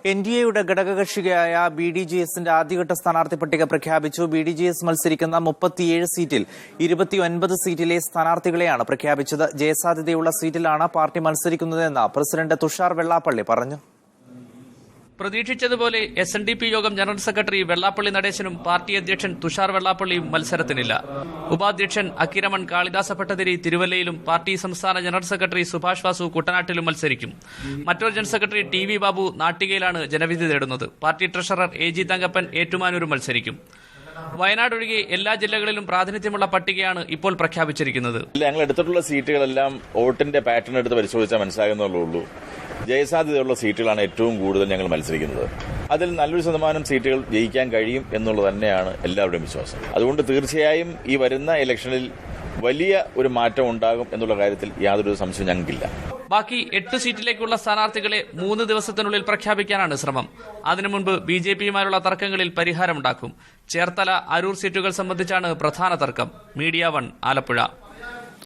എൻഡിഎയുടെ ഘടകകക്ഷിയായ ബിഡിജെഎസിന്റെ ആദ്യഘട്ട സ്ഥാനാർത്ഥി പട്ടിക പ്രഖ്യാപിച്ചു. ബിഡിജെഎസ് മത്സരിക്കുന്ന 37 സീറ്റിൽ 29 സീറ്റിലെ സ്ഥാനാർത്ഥികളെയാണ് പ്രഖ്യാപിച്ചത്. ജയസാധ്യതയുള്ള സീറ്റിലാണ് പാർട്ടി മത്സരിക്കുന്നതെന്ന് പ്രസിഡന്റ് തുഷാർ വെള്ളാപ്പള്ളി പറഞ്ഞു. പ്രതീക്ഷിച്ചതുപോലെ SNDP യോഗം ജനറൽ സെക്രട്ടറി വെള്ളാപ്പള്ളി നടേശനും പാർട്ടി അധ്യക്ഷൻ തുഷാർ വെള്ളാപ്പള്ളിയും മത്സരത്തിനില്ല. ഉപാധ്യക്ഷൻ അക്കിരമൺ കാളിദാസ ഭട്ടതിരി തിരുവല്ലയിലും പാർട്ടി സംസ്ഥാന ജനറൽ സെക്രട്ടറി സുഭാഷ് വാസു കുട്ടനാട്ടിലും മത്സരിക്കും. മറ്റൊരു ജനറൽ സെക്രട്ടറി TV ബാബു നാട്ടികയിലാണ് ജനവിധി തേടുന്നത്. പാർട്ടി ട്രഷറർ AG തങ്കപ്പൻ ഏറ്റുമാനൂരും മത്സരിക്കും. വയനാട് ഒഴികെ എല്ലാ ജില്ലകളിലും പ്രാതിനിധ്യമുള്ള പട്ടികയാണ് ഇപ്പോൾ പ്രഖ്യാപിച്ചിരിക്കുന്നത്. ഞങ്ങൾ എടുത്തിട്ടുള്ള സീറ്റുകളെല്ലാം വോട്ടിന്റെ പാറ്റേൺ എടുത്ത് പരിശോധിച്ചാൽ മനസ്സിലാകുന്നുള്ളൂ. ജയസാധ്യതയുള്ള സീറ്റുകളാണ് ഏറ്റവും കൂടുതൽ ഞങ്ങൾ മത്സരിക്കുന്നത്. അതിൽ നല്ലൊരു ശതമാനം സീറ്റുകൾ ജയിക്കാൻ കഴിയും എന്നുള്ളത് തന്നെയാണ് എല്ലാവരുടെയും വിശ്വാസം. അതുകൊണ്ട് തീർച്ചയായും ഈ വരുന്ന ഇലക്ഷനിൽ വലിയ ഒരു മാറ്റം ഉണ്ടാകും എന്നുള്ള കാര്യത്തിൽ യാതൊരു സംശയവും ഞങ്ങൾക്കില്ല. ബാക്കി 8 സീറ്റിലേക്കുള്ള സ്ഥാനാർത്ഥികളെ 3 ദിവസത്തിനുള്ളിൽ പ്രഖ്യാപിക്കാനാണ് ശ്രമം. അതിനു മുൻപ് BJPയുമായുള്ള തർക്കങ്ങളിൽ പരിഹാരമുണ്ടാക്കും. ചേർത്തല, അരൂർ സീറ്റുകൾ സംബന്ധിച്ചാണ് പ്രധാന തർക്കം. മീഡിയ 1 ആലപ്പുഴ.